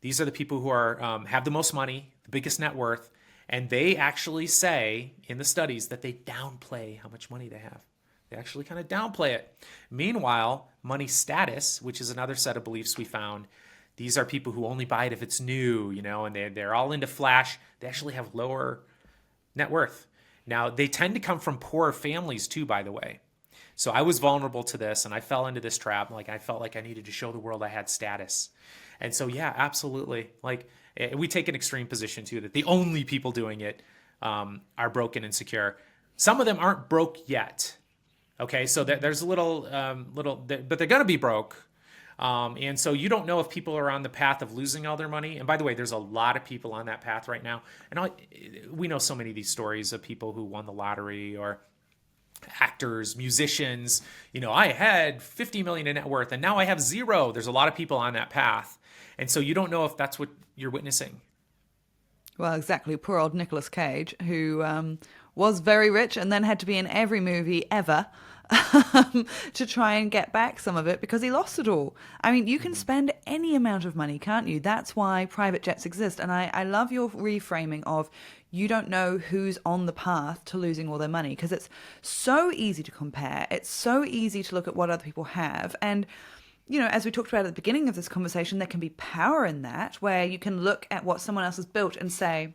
these are the people who are have the most money, the biggest net worth, and they actually say in the studies that they downplay how much money they have. They actually kind of downplay it. Meanwhile, money status, which is another set of beliefs we found, these are people who only buy it if it's new, and they're all into flash. They actually have lower net worth. Now, they tend to come from poorer families too, by the way. So I was vulnerable to this, and I fell into this trap. Like, I felt like I needed to show the world I had status. And so, yeah, absolutely. Like, we take an extreme position too, that the only people doing it are broke and insecure. Some of them aren't broke yet. Okay, so there's a little, but they're going to be broke. And so you don't know if people are on the path of losing all their money. And by the way, there's a lot of people on that path right now. And we know so many of these stories of people who won the lottery, or actors, musicians. I had 50 million in net worth and now I have zero. There's a lot of people on that path. And so you don't know if that's what you're witnessing. Well, exactly. Poor old Nicolas Cage, who was very rich and then had to be in every movie ever to try and get back some of it because he lost it all. I mean, you can spend any amount of money, can't you? That's why private jets exist. And I love your reframing of you don't know who's on the path to losing all their money, because it's so easy to compare. It's so easy to look at what other people have. And as we talked about at the beginning of this conversation, there can be power in that, where you can look at what someone else has built and say,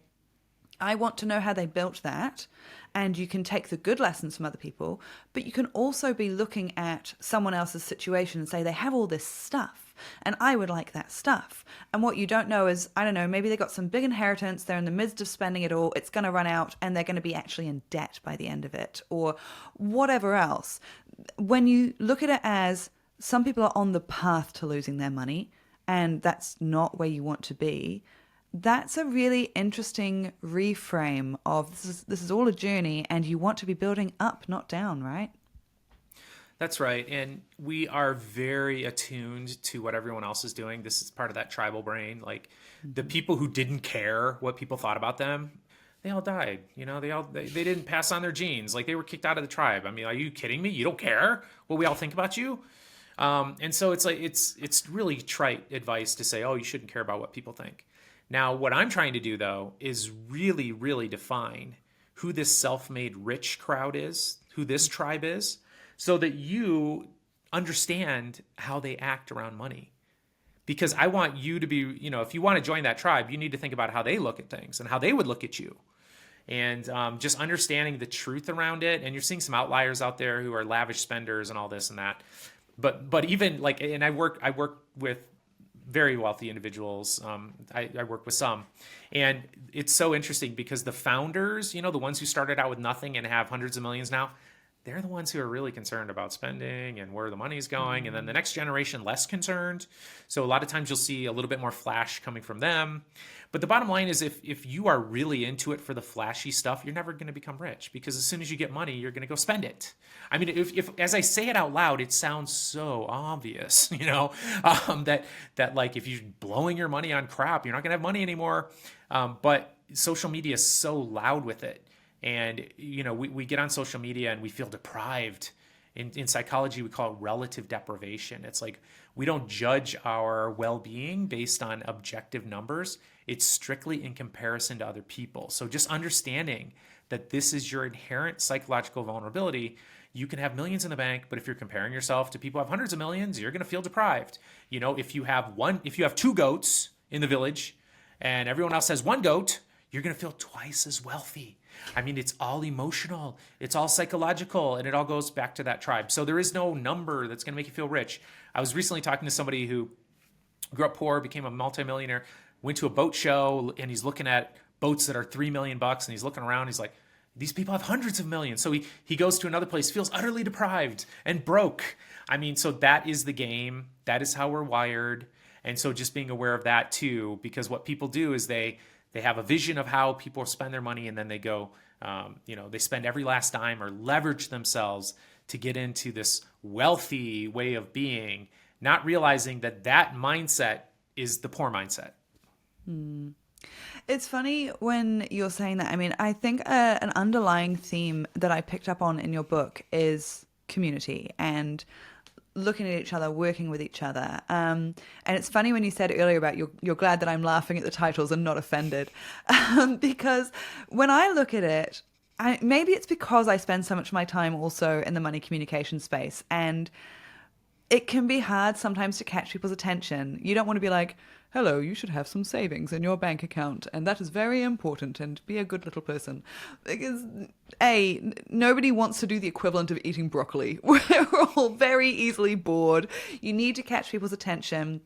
I want to know how they built that. And you can take the good lessons from other people, but you can also be looking at someone else's situation and say, they have all this stuff and I would like that stuff. And what you don't know is, I don't know, maybe they got some big inheritance, they're in the midst of spending it all, it's going to run out and they're going to be actually in debt by the end of it, or whatever else. When you look at it as some people are on the path to losing their money and that's not where you want to be, that's a really interesting reframe of this is all a journey and you want to be building up, not down, right? That's right. And we are very attuned to what everyone else is doing. This is part of that tribal brain. Like the people who didn't care what people thought about them, they all died. They didn't pass on their genes. Like they were kicked out of the tribe. I mean, are you kidding me? You don't care what we all think about you? And so it's like, it's really trite advice to say, oh, you shouldn't care about what people think. Now, what I'm trying to do, though, is really, really define who this self-made rich crowd is, who this tribe is, so that you understand how they act around money. Because I want you to be, if you want to join that tribe, you need to think about how they look at things and how they would look at you. And just understanding the truth around it. And you're seeing some outliers out there who are lavish spenders and all this and that. But even like, and I work with very wealthy individuals. I work with some. And it's so interesting because the founders, the ones who started out with nothing and have hundreds of millions now, they're the ones who are really concerned about spending and where the money's going. And then the next generation, less concerned. So a lot of times you'll see a little bit more flash coming from them. But the bottom line is if you are really into it for the flashy stuff, you're never going to become rich, because as soon as you get money, you're going to go spend it. I mean, if as I say it out loud, it sounds so obvious, that like if you're blowing your money on crap, you're not going to have money anymore. But social media is so loud with it. And, we get on social media and we feel deprived. In psychology, we call it relative deprivation. It's like we don't judge our well-being based on objective numbers. It's strictly in comparison to other people. So just understanding that this is your inherent psychological vulnerability. You can have millions in the bank, but if you're comparing yourself to people who have hundreds of millions, you're going to feel deprived. If you have two goats in the village and everyone else has one goat, you're going to feel twice as wealthy. I mean, it's all emotional, it's all psychological, and it all goes back to that tribe. So there is no number that's going to make you feel rich. I was recently talking to somebody who grew up poor, became a multimillionaire, went to a boat show, and he's looking at boats that are $3 million, and he's looking around, he's like, these people have hundreds of millions. So he goes to another place, feels utterly deprived and broke. I mean, so that is the game. That is how we're wired. And so just being aware of that too, because what people do is they have a vision of how people spend their money, and then they go, they spend every last dime or leverage themselves to get into this wealthy way of being, not realizing that mindset is the poor mindset. It's funny when you're saying that. I mean, I think an underlying theme that I picked up on in your book is community and looking at each other, working with each other. And it's funny when you said earlier about you're glad that I'm laughing at the titles and not offended. Because when I look at it, maybe it's because I spend so much of my time also in the money communication space. And it can be hard sometimes to catch people's attention. You don't want to be like, hello, you should have some savings in your bank account, and that is very important, and be a good little person. Because, nobody wants to do the equivalent of eating broccoli. We're all very easily bored. You need to catch people's attention.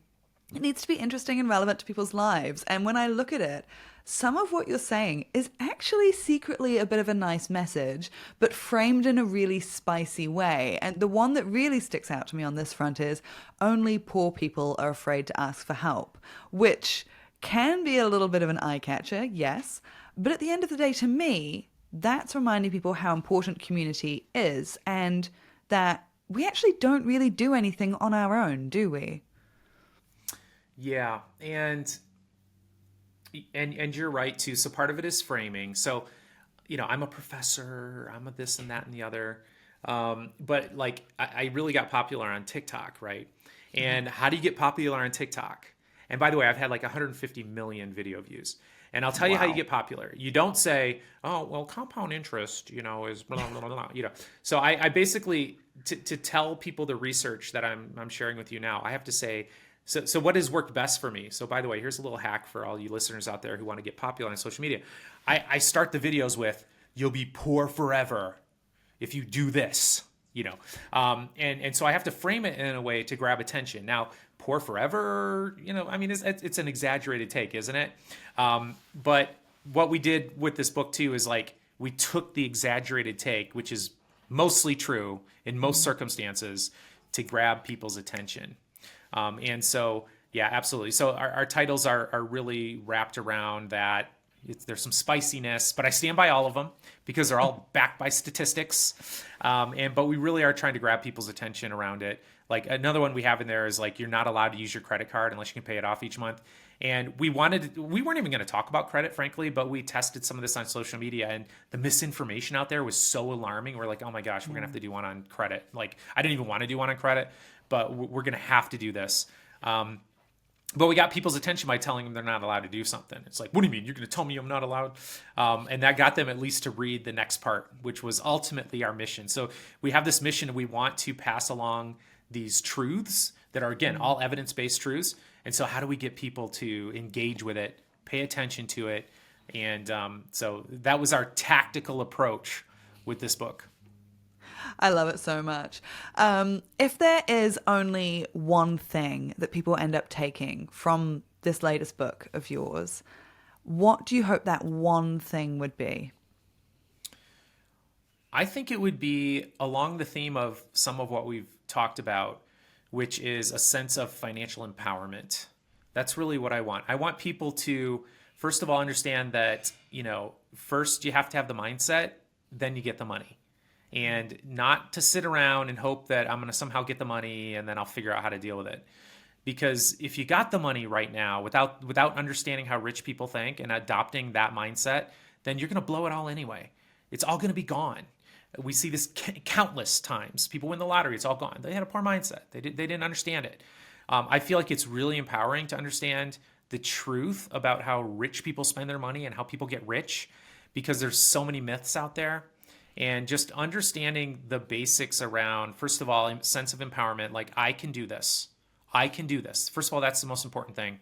It needs to be interesting and relevant to people's lives. And when I look at it, some of what you're saying is actually secretly a bit of a nice message, but framed in a really spicy way. And the one that really sticks out to me on this front is only poor people are afraid to ask for help, which can be a little bit of an eye catcher, yes. But at the end of the day, to me, that's reminding people how important community is and that we actually don't really do anything on our own, do we? Yeah, and you're right too. So part of it is framing. So, I'm a professor, I'm a this and that and the other. But like I really got popular on TikTok, right? And how do you get popular on TikTok? And by the way, I've had like 150 million video views. And I'll tell you how you get popular. You don't say, oh, well, compound interest, is blah, blah, blah, blah, So I basically, to tell people the research that I'm sharing with you now, I have to say, so what has worked best for me? So by the way, here's a little hack for all you listeners out there who want to get popular on social media. I start the videos with, you'll be poor forever if you do this, and so I have to frame it in a way to grab attention. Now, poor forever, it's an exaggerated take, isn't it? But what we did with this book too is like, we took the exaggerated take, which is mostly true in most circumstances, to grab people's attention. And so, yeah, absolutely. So our titles are really wrapped around that. There's some spiciness, but I stand by all of them because they're all backed by statistics. But we really are trying to grab people's attention around it. Like another one we have in there is like, you're not allowed to use your credit card unless you can pay it off each month. And we weren't even going to talk about credit, frankly, but we tested some of this on social media, and the misinformation out there was so alarming. We're like, oh my gosh, we're going to have to do one on credit. Like, I didn't even want to do one on credit, but we're going to have to do this. But we got people's attention by telling them they're not allowed to do something. It's like, what do you mean? You're going to tell me I'm not allowed? And that got them at least to read the next part, which was ultimately our mission. So we have this mission, and we want to pass along these truths that are, again, all evidence-based truths. And so how do we get people to engage with it, pay attention to it? And so that was our tactical approach with this book. I love it so much. If there is only one thing that people end up taking from this latest book of yours, what do you hope that one thing would be? I think it would be along the theme of some of what we've talked about, which is a sense of financial empowerment. That's really what I want. I want people to, first of all, understand that, first you have to have the mindset, then you get the money. And not to sit around and hope that I'm going to somehow get the money and then I'll figure out how to deal with it. Because if you got the money right now without understanding how rich people think and adopting that mindset, then you're going to blow it all anyway. It's all going to be gone. We see this countless times. People win the lottery, it's all gone. They had a poor mindset. They didn't understand it. I feel like it's really empowering to understand the truth about how rich people spend their money and how people get rich, because there's so many myths out there. And just understanding the basics around, first of all, sense of empowerment, like I can do this. I can do this. First of all, that's the most important thing.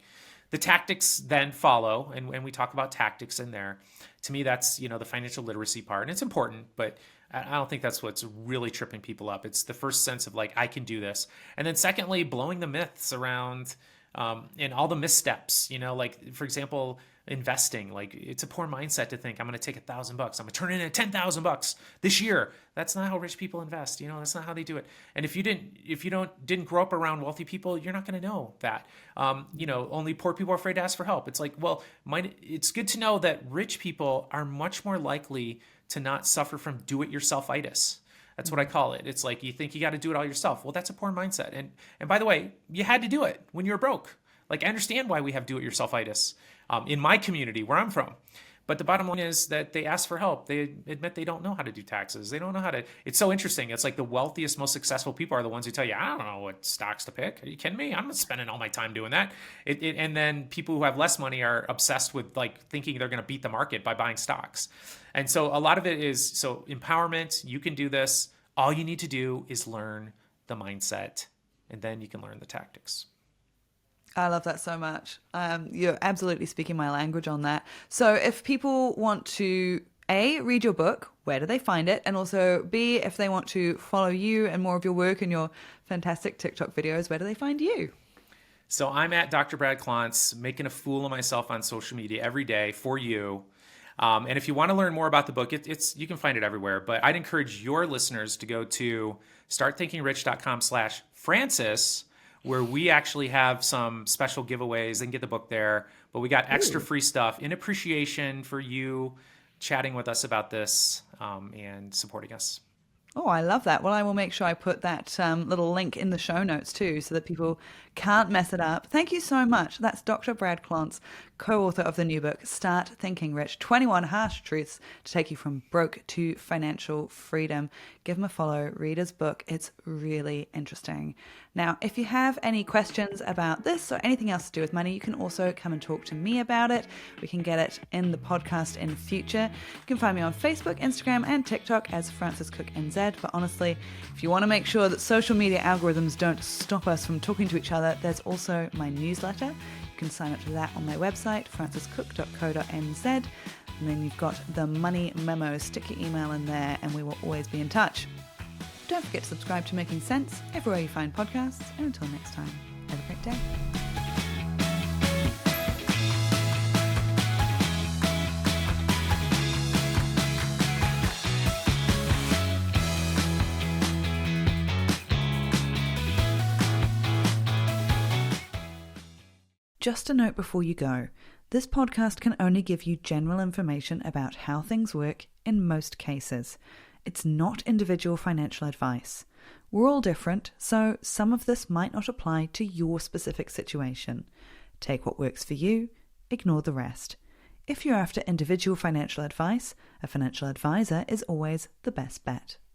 The tactics then follow, and we talk about tactics in there. To me, that's, the financial literacy part, and it's important, but I don't think that's what's really tripping people up. It's the first sense of like, I can do this. And then secondly, blowing the myths around and all the missteps, like, for example, investing. Like, it's a poor mindset to think I'm going to take $1,000, I'm going to turn it into $10,000 this year. That's not how rich people invest. That's not how they do it. And if you didn't grow up around wealthy people, you're not going to know that. Only poor people are afraid to ask for help. It's like, well, it's good to know that rich people are much more likely to not suffer from do-it-yourself-itis. That's what I call it. It's like, you think you got to do it all yourself. Well, that's a poor mindset. And by the way, you had to do it when you were broke. Like, I understand why we have do-it-yourself-itis in my community where I'm from. But the bottom line is that they ask for help. They admit they don't know how to do taxes. They don't know how to. It's so interesting. It's like the wealthiest, most successful people are the ones who tell you, I don't know what stocks to pick. Are you kidding me? I'm not spending all my time doing that. And then people who have less money are obsessed with like thinking they're going to beat the market by buying stocks. And so a lot of it is, so empowerment, you can do this. All you need to do is learn the mindset, and then you can learn the tactics. I love that so much. You're absolutely speaking my language on that. So if people want to, A, read your book, where do they find it? And also, B, if they want to follow you and more of your work and your fantastic TikTok videos, where do they find you? So I'm at Dr. Brad Klontz, making a fool of myself on social media every day for you. And if you want to learn more about the book, you can find it everywhere. But I'd encourage your listeners to go to startthinkingrich.com/Francis, where we actually have some special giveaways. They can get the book there. But we got extra free stuff in appreciation for you chatting with us about this and supporting us. Oh, I love that. Well, I will make sure I put that little link in the show notes too, so that people can't mess it up. Thank you so much. That's Dr. Brad Klontz, co-author of the new book, Start Thinking Rich, 21 Harsh Truths to Take You From Broke to Financial Freedom. Give him a follow, read his book. It's really interesting. Now, if you have any questions about this or anything else to do with money, you can also come and talk to me about it. We can get it in the podcast in future. You can find me on Facebook, Instagram, and TikTok as Francis Cook NZ. But honestly, if you want to make sure that social media algorithms don't stop us from talking to each other, there's also my newsletter. You can sign up to that on my website, franciscook.co.nz. And then you've got the money memo. Stick your email in there and we will always be in touch. Don't forget to subscribe to Making Sense everywhere you find podcasts. And until next time, have a great day. Just a note before you go. This podcast can only give you general information about how things work in most cases. It's not individual financial advice. We're all different, so some of this might not apply to your specific situation. Take what works for you, ignore the rest. If you're after individual financial advice, a financial advisor is always the best bet.